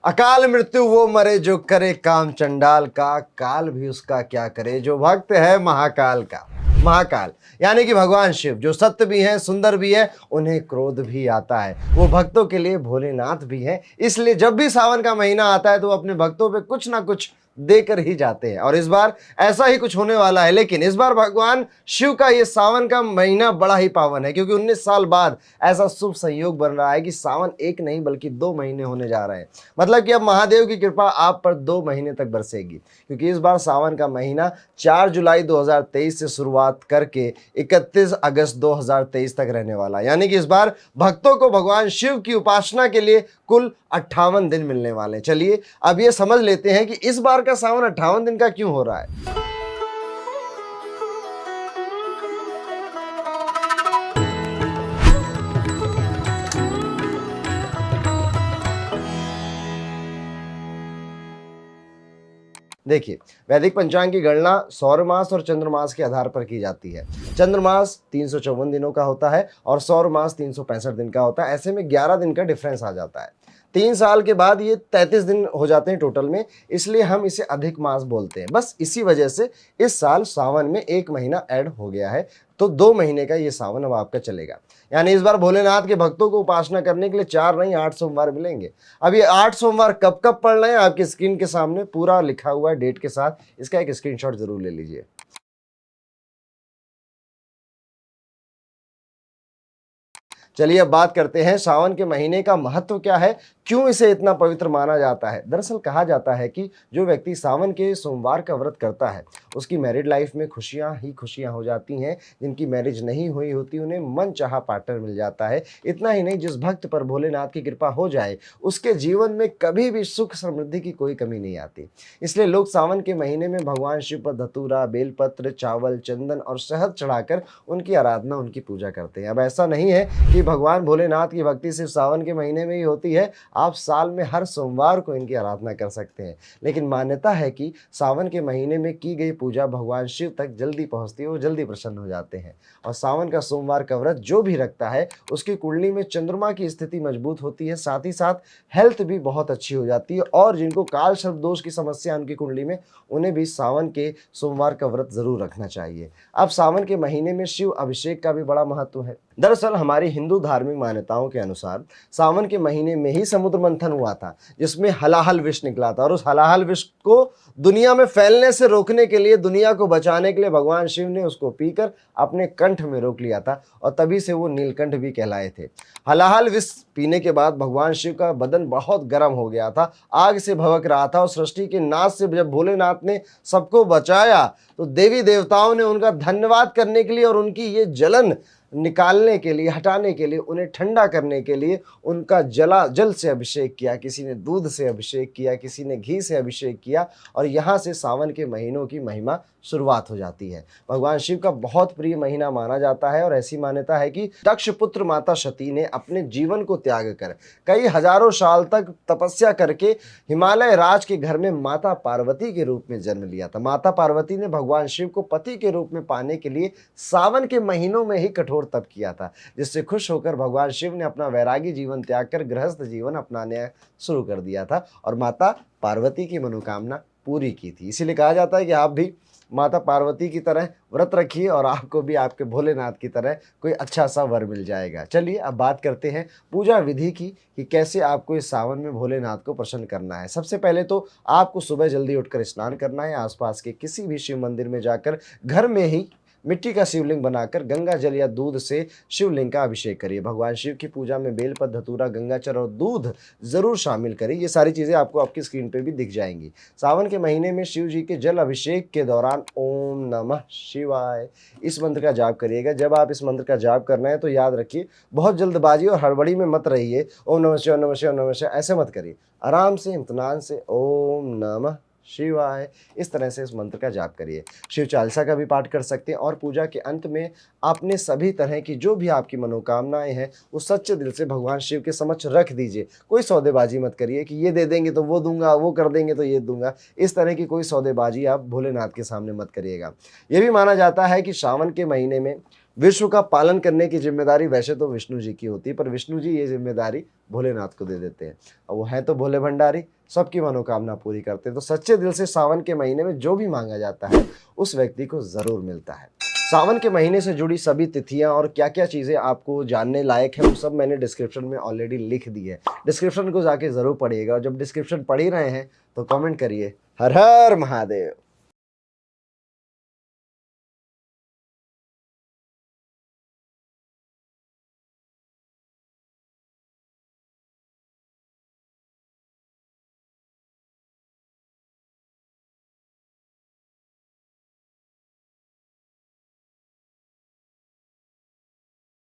अकाल मृत्यु वो मरे जो करे काम चंडाल का, काल भी उसका क्या करे जो भक्त है महाकाल का। महाकाल यानी कि भगवान शिव जो सत्य भी हैं, सुंदर भी है, उन्हें क्रोध भी आता है। वो भक्तों के लिए भोलेनाथ भी हैं, इसलिए जब भी सावन का महीना आता है तो वो अपने भक्तों पे कुछ ना कुछ देकर ही जाते हैं। और इस बार ऐसा ही कुछ होने वाला है, लेकिन इस बार भगवान शिव का ये सावन का महीना बड़ा ही पावन है, क्योंकि 19 साल बाद ऐसा शुभ संयोग बन रहा है कि सावन एक नहीं बल्कि 2 महीने होने जा रहे हैं। मतलब कि अब महादेव की कृपा आप पर 2 महीने तक बरसेगी, क्योंकि इस बार सावन का महीना 4 जुलाई 2023 से शुरुआत करके 31 अगस्त 2023 तक रहने वाला है। यानी कि इस बार भक्तों को भगवान शिव की उपासना के लिए कुल 58 दिन मिलने वाले हैं। चलिए अब ये समझ लेते हैं कि इस बार का सावन 58 दिन का क्यों हो रहा है। देखिए, वैदिक पंचांग की गणना सौर मास और चंद्रमास के आधार पर की जाती है। चंद्रमास 354 दिनों का होता है और सौर मास 365 दिन का होता है। ऐसे में 11 दिन का डिफरेंस आ जाता है। 3 साल के बाद ये 33 दिन हो जाते हैं टोटल में, इसलिए हम इसे अधिक मास बोलते हैं। बस इसी वजह से इस साल सावन में 1 महीना ऐड हो गया है, तो 2 महीने का ये सावन अब आपका चलेगा। यानी इस बार भोलेनाथ के भक्तों को उपासना करने के लिए 4 नहीं 8 सोमवार मिलेंगे। अब ये 8 सोमवार कब कब पड़ रहे हैं आपकी स्क्रीन के सामने पूरा लिखा हुआ है डेट के साथ, इसका एक स्क्रीनशॉट जरूर ले लीजिए। चलिए अब बात करते हैं सावन के महीने का महत्व क्या है, क्यों इसे इतना पवित्र माना जाता है। दरअसल कहा जाता है कि जो व्यक्ति सावन के सोमवार का व्रत करता है उसकी मैरिड लाइफ में खुशियां ही खुशियां हो जाती हैं। जिनकी मैरिज नहीं हुई होती उन्हें मन चाहा पार्टनर मिल जाता है। इतना ही नहीं, जिस भक्त पर भोलेनाथ की कृपा हो जाए उसके जीवन में कभी भी सुख समृद्धि की कोई कमी नहीं आती। इसलिए लोग सावन के महीने में भगवान शिव पर धतूरा, बेलपत्र, चावल, चंदन और शहद चढ़ाकर उनकी आराधना, उनकी पूजा करते हैं। अब ऐसा नहीं है कि भगवान भोलेनाथ की भक्ति सिर्फ सावन के महीने में ही होती है। आप साल में हर सोमवार को इनकी आराधना कर सकते हैं, लेकिन मान्यता है कि सावन के महीने में की गई पूजा भगवान शिव तक जल्दी पहुंचती है, वो जल्दी प्रसन्न हो जाते हैं। और सावन का सोमवार का व्रत जो भी रखता है उसकी कुंडली में चंद्रमा की स्थिति मजबूत होती है, साथ ही साथ हेल्थ भी बहुत अच्छी हो जाती है। और जिनको काल सर्प दोष की समस्या उनकी कुंडली में, उन्हें भी सावन के सोमवार का व्रत जरूर रखना चाहिए। अब सावन के महीने में शिव अभिषेक का भी बड़ा महत्व है। दरअसल हमारी हिंदू धार्मिक मान्यताओं के अनुसार सावन के महीने में ही समुद्र मंथन हुआ था, जिसमें हलाहल विष निकला था। और उस हलाहल विष को दुनिया में फैलने से रोकने के लिए, दुनिया को बचाने के लिए भगवान शिव ने उसको पीकर अपने कंठ में रोक लिया था, और तभी से वो नीलकंठ भी कहलाए थे। हलाहल विष पीने के बाद भगवान शिव का बदन बहुत गर्म हो गया था, आग से भभक रहा था। और सृष्टि के नाश से जब भोलेनाथ ने सबको बचाया तो देवी देवताओं ने उनका धन्यवाद करने के लिए और उनकी ये जलन निकालने के लिए, हटाने के लिए, उन्हें ठंडा करने के लिए उनका जल से अभिषेक किया। किसी ने दूध से अभिषेक किया, किसी ने घी से अभिषेक किया, और यहाँ से सावन के महीनों की महिमा शुरुआत हो जाती है। भगवान शिव का बहुत प्रिय महीना माना जाता है, और ऐसी मान्यता है कि दक्ष पुत्र माता सती ने अपने जीवन को त्याग कर कई हजारों साल तक तपस्या करके हिमालय राज के घर में माता पार्वती के रूप में जन्म लिया था। माता पार्वती ने भगवान शिव को पति के रूप में पाने के लिए सावन के महीनों में ही कठोर तप किया था, जिससे खुश होकर भगवान शिव ने अपना वैरागी जीवन त्याग कर गृहस्थ जीवन अपनाने शुरू कर दिया था, और माता पार्वती की मनोकामना पूरी की थी। इसीलिए कहा जाता है कि आप भी माता पार्वती की तरह व्रत रखिए और आपको भी आपके भोलेनाथ की तरह कोई अच्छा सा वर मिल जाएगा। चलिए अब बात करते हैं पूजा विधि की, कि कैसे आपको इस सावन में भोलेनाथ को प्रसन्न करना है। सबसे पहले तो आपको सुबह जल्दी उठकर स्नान करना है। आसपास के किसी भी शिव मंदिर में जाकर घर में ही मिट्टी का शिवलिंग बनाकर गंगा जल या दूध से शिवलिंग का अभिषेक करिए। भगवान शिव की पूजा में बेलपत्र, धतूरा, गंगाचर और दूध जरूर शामिल करिए। ये सारी चीज़ें आपको आपकी स्क्रीन पे भी दिख जाएंगी। सावन के महीने में शिव जी के जल अभिषेक के दौरान ओम नमः शिवाय इस मंत्र का जाप करिएगा। जब आप इस मंत्र का जाप कर रहे हैं तो याद रखिए, बहुत जल्दबाजी और हड़बड़ी में मत रहिए। ओम नमः शिवाय, नमः शिवाय, नमः शिवाय ऐसे मत करिए। आराम से, इत्मीनान से ओम नमः शिवाय इस तरह से इस मंत्र का जाप करिए। शिव चालीसा का भी पाठ कर सकते हैं। और पूजा के अंत में आपने सभी तरह की जो भी आपकी मनोकामनाएं हैं वो सच्चे दिल से भगवान शिव के समक्ष रख दीजिए। कोई सौदेबाजी मत करिए कि ये दे देंगे तो वो दूंगा, वो कर देंगे तो ये दूंगा। इस तरह की कोई सौदेबाजी आप भोलेनाथ के सामने मत करिएगा। ये भी माना जाता है कि सावन के महीने में विश्व का पालन करने की जिम्मेदारी वैसे तो विष्णु जी की होती है, पर विष्णु जी ये जिम्मेदारी भोलेनाथ को दे देते हैं। और वो हैं तो भोले भंडारी, सबकी मनोकामना पूरी करते हैं। तो सच्चे दिल से सावन के महीने में जो भी मांगा जाता है उस व्यक्ति को ज़रूर मिलता है। सावन के महीने से जुड़ी सभी तिथियां और क्या क्या चीज़ें आपको जानने लायक है वो सब मैंने डिस्क्रिप्शन में ऑलरेडी लिख दी है। डिस्क्रिप्शन को जाके ज़रूर पढ़िएगा। और जब डिस्क्रिप्शन पढ़ ही रहे हैं तो कमेंट करिए हर हर महादेव।